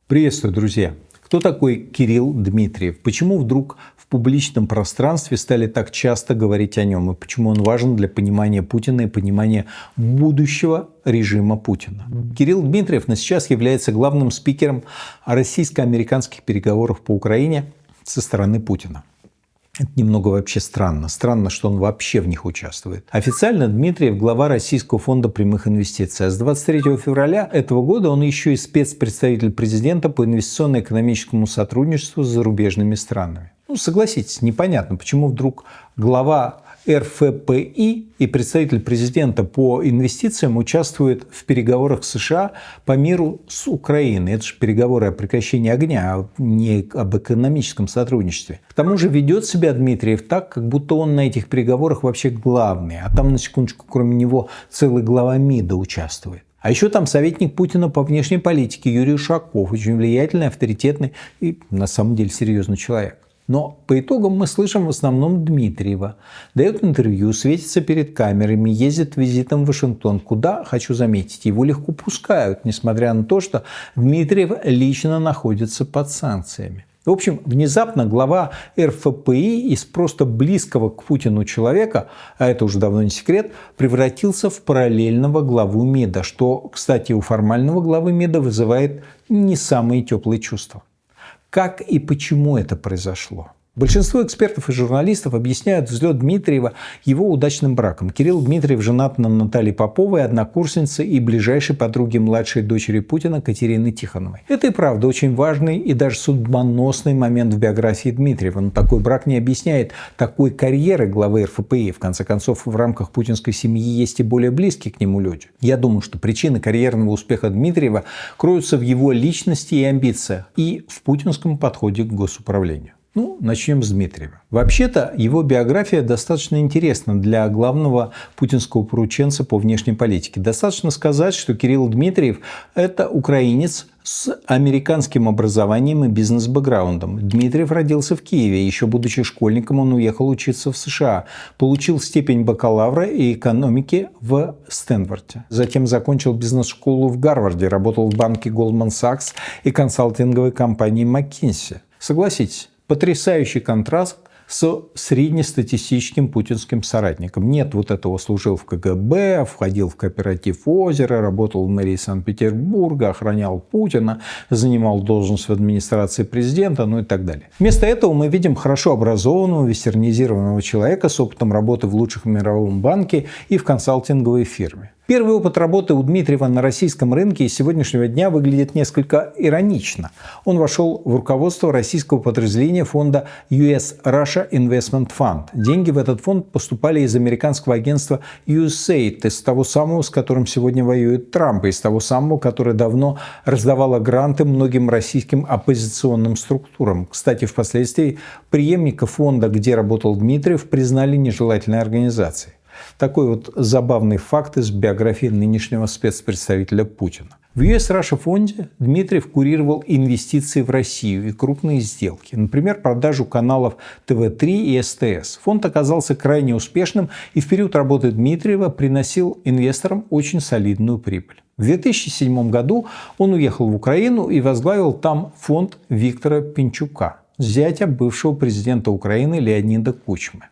Приветствую, друзья! Кто такой Кирилл Дмитриев? Почему вдруг в публичном пространстве стали так часто говорить о нем? И почему он важен для понимания Путина и понимания будущего режима Путина? Кирилл Дмитриев сейчас является главным спикером российско-американских переговоров по Украине со стороны Путина. Это немного вообще странно. Странно, что он вообще в них участвует. Официально Дмитриев глава Российского фонда прямых инвестиций. А с 23 февраля этого года он еще и спецпредставитель президента по инвестиционно-экономическому сотрудничеству с зарубежными странами. Согласитесь, непонятно, почему вдруг глава РФПИ и представитель президента по инвестициям участвуют в переговорах США по миру с Украиной. Это же переговоры о прекращении огня, а не об экономическом сотрудничестве. К тому же ведет себя Дмитриев так, как будто он на этих переговорах вообще главный. А там, на секундочку, кроме него целый глава МИДа участвует. А еще там советник Путина по внешней политике Юрий Ушаков, очень влиятельный, авторитетный и на самом деле серьезный человек. Но по итогам мы слышим в основном Дмитриева. Дает интервью, светится перед камерами, ездит визитом в Вашингтон, куда, хочу заметить, его легко пускают, несмотря на то, что Дмитриев лично находится под санкциями. В общем, внезапно глава РФПИ из просто близкого к Путину человека, а это уже давно не секрет, превратился в параллельного главу МИДа, что, кстати, у формального главы МИДа вызывает не самые теплые чувства. Как и почему это произошло? Большинство экспертов и журналистов объясняют взлет Дмитриева его удачным браком. Кирилл Дмитриев женат на Наталье Поповой, однокурснице и ближайшей подруге младшей дочери Путина Катерины Тихоновой. Это и правда очень важный и даже судьбоносный момент в биографии Дмитриева. Но такой брак не объясняет такой карьеры главы РФПИ. В конце концов, в рамках путинской семьи есть и более близкие к нему люди. Я думаю, что причины карьерного успеха Дмитриева кроются в его личности и амбициях, и в путинском подходе к госуправлению. Начнем с Дмитриева. Вообще-то, его биография достаточно интересна для главного путинского порученца по внешней политике. Достаточно сказать, что Кирилл Дмитриев – это украинец с американским образованием и бизнес-бэкграундом. Дмитриев родился в Киеве. Еще будучи школьником, он уехал учиться в США. Получил степень бакалавра и экономики в Стэнфорде. Затем закончил бизнес-школу в Гарварде. Работал в банке Goldman Sachs и консалтинговой компании McKinsey. Согласитесь, потрясающий контраст с среднестатистическим путинским соратником. Нет вот этого, служил в КГБ, входил в кооператив «Озеро», работал в мэрии Санкт-Петербурга, охранял Путина, занимал должность в администрации президента, и так далее. Вместо этого мы видим хорошо образованного, вестернизированного человека с опытом работы в лучших мировом банке и в консалтинговой фирме. Первый опыт работы у Дмитриева на российском рынке с сегодняшнего дня выглядит несколько иронично. Он вошел в руководство российского подразделения фонда US Russia Investment Fund. Деньги в этот фонд поступали из американского агентства USAID, из того самого, с которым сегодня воюет Трамп, из того самого, которое давно раздавало гранты многим российским оппозиционным структурам. Кстати, впоследствии преемника фонда, где работал Дмитриев, признали нежелательной организацией. Такой вот забавный факт из биографии нынешнего спецпредставителя Путина. В US Russia фонде Дмитриев курировал инвестиции в Россию и крупные сделки. Например, продажу каналов ТВ-3 и СТС. Фонд оказался крайне успешным и в период работы Дмитриева приносил инвесторам очень солидную прибыль. В 2007 году он уехал в Украину и возглавил там фонд Виктора Пинчука, зятя бывшего президента Украины Леонида Кучмы.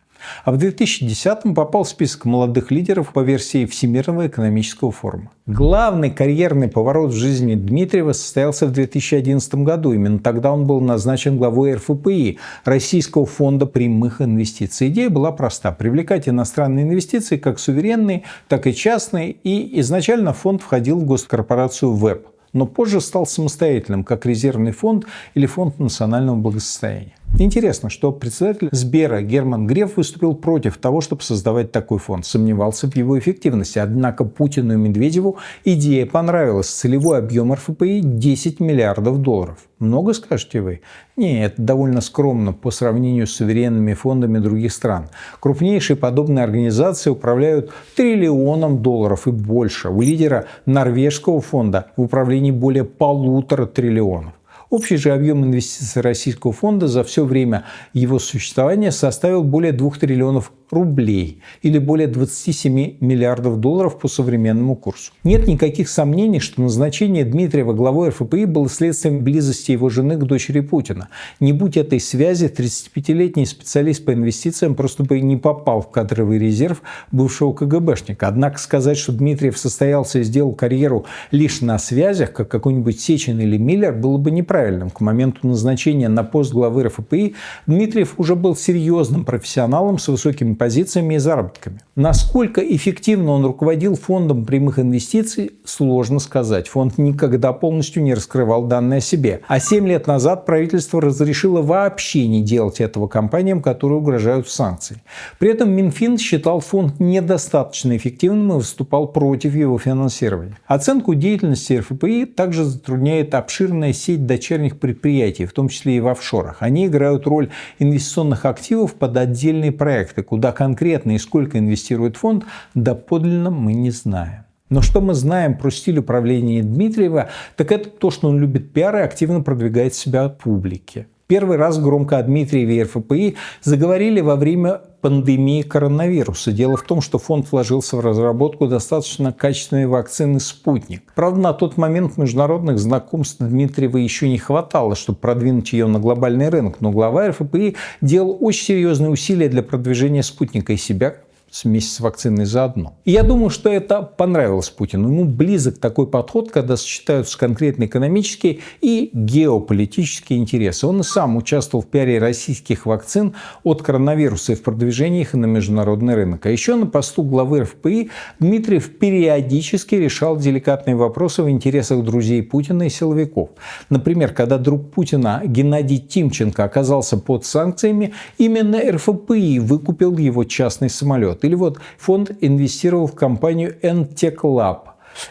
А в 2010-м попал в список молодых лидеров по версии Всемирного экономического форума. Главный карьерный поворот в жизни Дмитриева состоялся в 2011 году. Именно тогда он был назначен главой РФПИ, Российского фонда прямых инвестиций. Идея была проста – привлекать иностранные инвестиции как суверенные, так и частные. И изначально фонд входил в госкорпорацию ВЭБ, но позже стал самостоятельным, как резервный фонд или фонд национального благосостояния. Интересно, что председатель Сбера Герман Греф выступил против того, чтобы создавать такой фонд, сомневался в его эффективности. Однако Путину и Медведеву идея понравилась. Целевой объем РФПИ – 10 миллиардов долларов. Много, скажете вы? Нет, это довольно скромно по сравнению с суверенными фондами других стран. Крупнейшие подобные организации управляют триллионом долларов и больше. У лидера норвежского фонда в управлении более 1,5 триллиона. Общий же объем инвестиций российского фонда за все время его существования составил более 2 триллионов рублей или более 27 миллиардов долларов по современному курсу. Нет никаких сомнений, что назначение Дмитриева главой РФПИ было следствием близости его жены к дочери Путина. Не будь этой связи, 35-летний специалист по инвестициям просто бы не попал в кадровый резерв бывшего КГБшника. Однако сказать, что Дмитриев состоялся и сделал карьеру лишь на связях, как какой-нибудь Сечин или Миллер, было бы неправильным. К моменту назначения на пост главы РФПИ Дмитриев уже был серьезным профессионалом с высокими позициями и заработками. Насколько эффективно он руководил фондом прямых инвестиций, сложно сказать. Фонд никогда полностью не раскрывал данные о себе. А 7 лет назад правительство разрешило вообще не делать этого компаниям, которые угрожают санкций. При этом Минфин считал фонд недостаточно эффективным и выступал против его финансирования. Оценку деятельности РФПИ также затрудняет обширная сеть дочерних предприятий, в том числе и в офшорах. Они играют роль инвестиционных активов под отдельные проекты, куда конкретно и сколько инвестирует фонд, доподлинно мы не знаем. Но что мы знаем про стиль управления Дмитриева, так это то, что он любит пиар и активно продвигает себя от публики. Первый раз громко о Дмитриеве и РФПИ заговорили во время пандемии коронавируса. Дело в том, что фонд вложился в разработку достаточно качественной вакцины «Спутник». Правда, на тот момент международных знакомств Дмитриева еще не хватало, чтобы продвинуть ее на глобальный рынок. Но глава РФПИ делал очень серьезные усилия для продвижения «Спутника» и себя вместе с вакциной заодно. И я думаю, что это понравилось Путину. Ему близок такой подход, когда сочетаются конкретно экономические и геополитические интересы. Он и сам участвовал в пиаре российских вакцин от коронавируса и в продвижении их на международный рынок. А еще на посту главы РФПИ Дмитриев периодически решал деликатные вопросы в интересах друзей Путина и силовиков. Например, когда друг Путина Геннадий Тимченко оказался под санкциями, именно РФПИ выкупил его частный самолет. Или вот фонд инвестировал в компанию Entech Lab.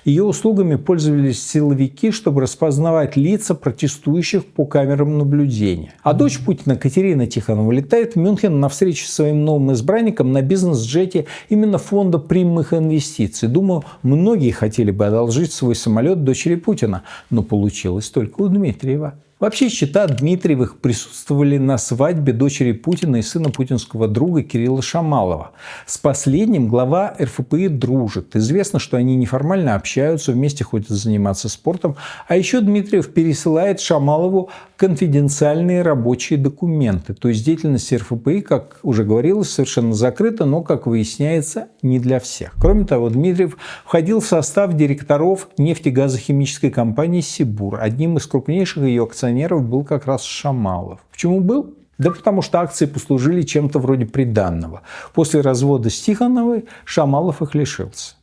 Ее услугами пользовались силовики, чтобы распознавать лица протестующих по камерам наблюдения. А дочь Путина, Катерина Тихонова, летает в Мюнхен на встречу с своим новым избранником на бизнес-джете именно фонда прямых инвестиций. Думаю, многие хотели бы одолжить свой самолет дочери Путина, но получилось только у Дмитриева. Вообще, счета Дмитриевых присутствовали на свадьбе дочери Путина и сына путинского друга Кирилла Шамалова. С последним глава РФПИ дружит. Известно, что они неформально общаются, вместе ходят заниматься спортом. А еще Дмитриев пересылает Шамалову конфиденциальные рабочие документы. То есть деятельность РФПИ, как уже говорилось, совершенно закрыта, но, как выясняется, не для всех. Кроме того, Дмитриев входил в состав директоров нефтегазохимической компании «Сибур». Одним из крупнейших ее акционеров был как раз Шамалов. Почему был? Да потому что акции послужили чем-то вроде приданного. После развода с Тихоновой Шамалов их лишился.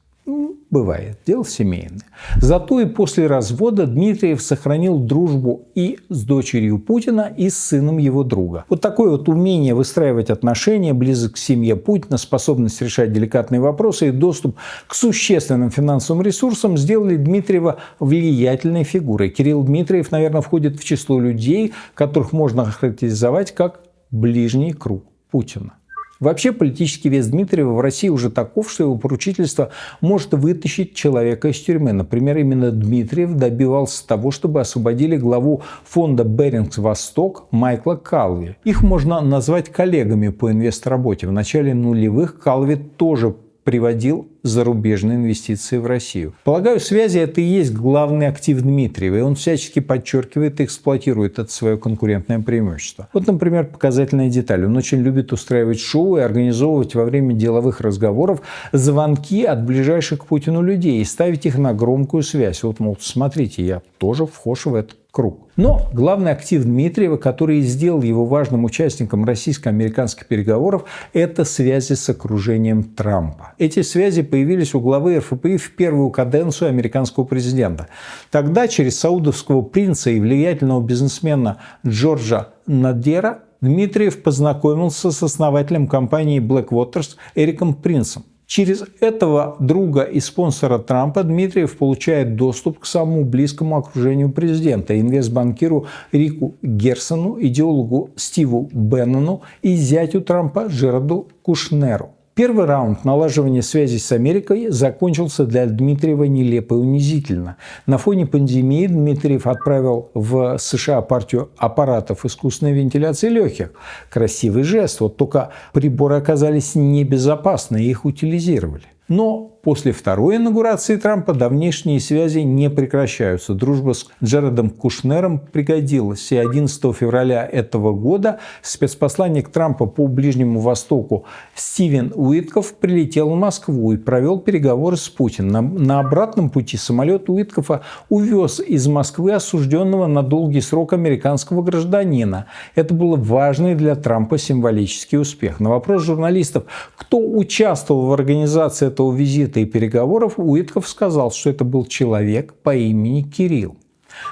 Бывает, дело семейное. Зато и после развода Дмитриев сохранил дружбу и с дочерью Путина, и с сыном его друга. Вот такое вот умение выстраивать отношения, близость к семье Путина, способность решать деликатные вопросы и доступ к существенным финансовым ресурсам сделали Дмитриева влиятельной фигурой. Кирилл Дмитриев, наверное, входит в число людей, которых можно охарактеризовать как ближний круг Путина. Вообще политический вес Дмитриева в России уже таков, что его поручительство может вытащить человека из тюрьмы. Например, именно Дмитриев добивался того, чтобы освободили главу фонда «Берингс-Восток» Майкла Калви. Их можно назвать коллегами по инвестработе. В начале нулевых Калви тоже приводил зарубежные инвестиции в Россию. Полагаю, связи – это и есть главный актив Дмитриева, и он всячески подчеркивает и эксплуатирует это свое конкурентное преимущество. Вот, например, показательная деталь. Он очень любит устраивать шоу и организовывать во время деловых разговоров звонки от ближайших к Путину людей и ставить их на громкую связь. Вот, мол, смотрите, я тоже вхож в этот круг. Но главный актив Дмитриева, который сделал его важным участником российско-американских переговоров, это связи с окружением Трампа. Эти связи появились у главы РФПИ в первую каденцию американского президента. Тогда через саудовского принца и влиятельного бизнесмена Джорджа Надера Дмитриев познакомился с основателем компании Blackwaters Эриком Принсом. Через этого друга и спонсора Трампа Дмитриев получает доступ к самому близкому окружению президента – инвестбанкиру Рику Герсону, идеологу Стиву Беннону и зятю Трампа Джареду Кушнеру. Первый раунд налаживания связей с Америкой закончился для Дмитриева нелепо и унизительно. На фоне пандемии Дмитриев отправил в США партию аппаратов искусственной вентиляции легких. Красивый жест, вот только приборы оказались небезопасны, и их утилизировали. Но после второй инаугурации Трампа давнешние связи не прекращаются. Дружба с Джаредом Кушнером пригодилась. И 11 февраля этого года спецпосланник Трампа по Ближнему Востоку Стивен Уиткоф прилетел в Москву и провел переговоры с Путиным. На обратном пути самолет Уиткофа увез из Москвы осужденного на долгий срок американского гражданина. Это был важный для Трампа символический успех. На вопрос журналистов, кто участвовал в организации этого визита и переговоров, Уиткоф сказал, что это был человек по имени Кирилл.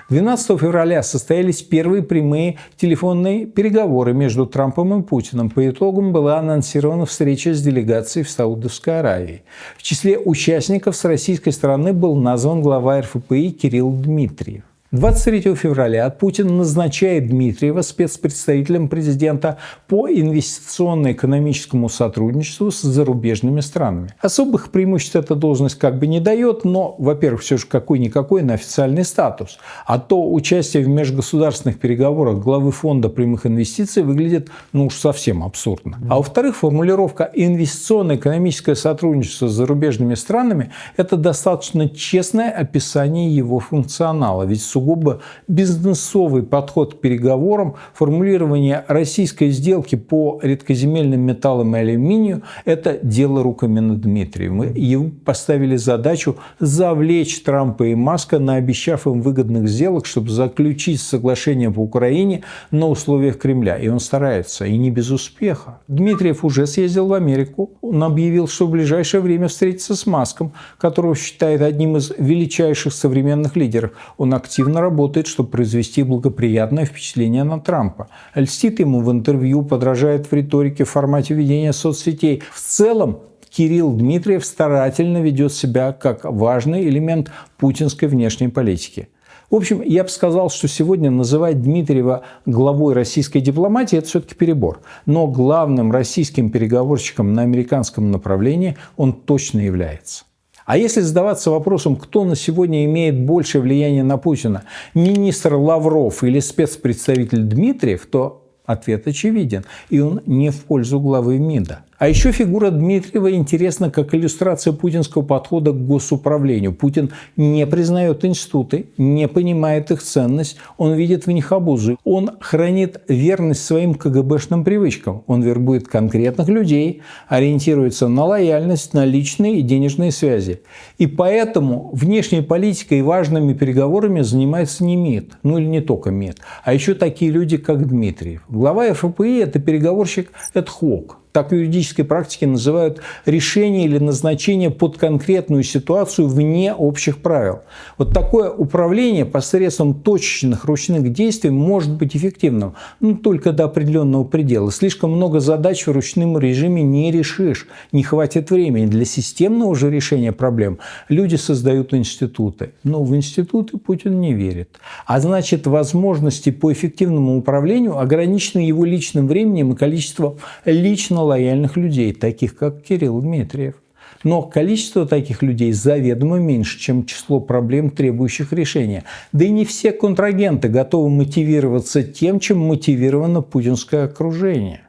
12 февраля состоялись первые прямые телефонные переговоры между Трампом и Путиным. По итогам была анонсирована встреча с делегацией в Саудовской Аравии. В числе участников с российской стороны был назван глава РФПИ Кирилл Дмитриев. 23 февраля Путин назначает Дмитриева спецпредставителем президента по инвестиционно-экономическому сотрудничеству с зарубежными странами. Особых преимуществ эта должность как бы не дает, но, во-первых, все же какой-никакой, на официальный статус. А то участие в межгосударственных переговорах главы фонда прямых инвестиций выглядит, уж совсем абсурдно. А во-вторых, формулировка «инвестиционно-экономическое сотрудничество с зарубежными странами» – это достаточно честное описание его функционала. Ведь сугубо бизнесовый подход к переговорам, формулирование российской сделки по редкоземельным металлам и алюминию – это дело рук именно Дмитриева. Ему поставили задачу завлечь Трампа и Маска, наобещав им выгодных сделок, чтобы заключить соглашение по Украине на условиях Кремля. И он старается, и не без успеха. Дмитриев уже съездил в Америку. Он объявил, что в ближайшее время встретится с Маском, которого считает одним из величайших современных лидеров. Он активно работает, чтобы произвести благоприятное впечатление на Трампа. Льстит ему в интервью, подражает в риторике, в формате ведения соцсетей. В целом, Кирилл Дмитриев старательно ведет себя как важный элемент путинской внешней политики. В общем, я бы сказал, что сегодня называть Дмитриева главой российской дипломатии – это все-таки перебор. Но главным российским переговорщиком на американском направлении он точно является. А если задаваться вопросом, кто на сегодня имеет большее влияние на Путина, министр Лавров или спецпредставитель Дмитриев, то ответ очевиден, и он не в пользу главы МИДа. А еще фигура Дмитриева интересна как иллюстрация путинского подхода к госуправлению. Путин не признает институты, не понимает их ценность, он видит в них обузу. Он хранит верность своим КГБшным привычкам. Он вербует конкретных людей, ориентируется на лояльность, на личные и денежные связи. И поэтому внешней политикой и важными переговорами занимается не МИД, или не только МИД, а еще такие люди, как Дмитриев. Глава РФПИ – это переговорщик ad-hoc. Так в юридической практике называют решение или назначение под конкретную ситуацию вне общих правил. Вот такое управление посредством точечных ручных действий может быть эффективным, но только до определенного предела. Слишком много задач в ручном режиме не решишь, не хватит времени. Для системного же решения проблем люди создают институты. Но в институты Путин не верит. А значит, возможности по эффективному управлению ограничены его личным временем и количеством лично лояльных людей, таких как Кирилл Дмитриев. Но количество таких людей заведомо меньше, чем число проблем, требующих решения. Да и не все контрагенты готовы мотивироваться тем, чем мотивировано путинское окружение.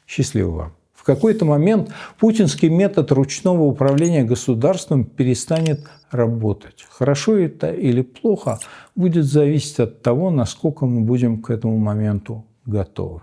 Счастливо вам. В какой-то момент путинский метод ручного управления государством перестанет работать. Хорошо это или плохо, будет зависеть от того, насколько мы будем к этому моменту готовы.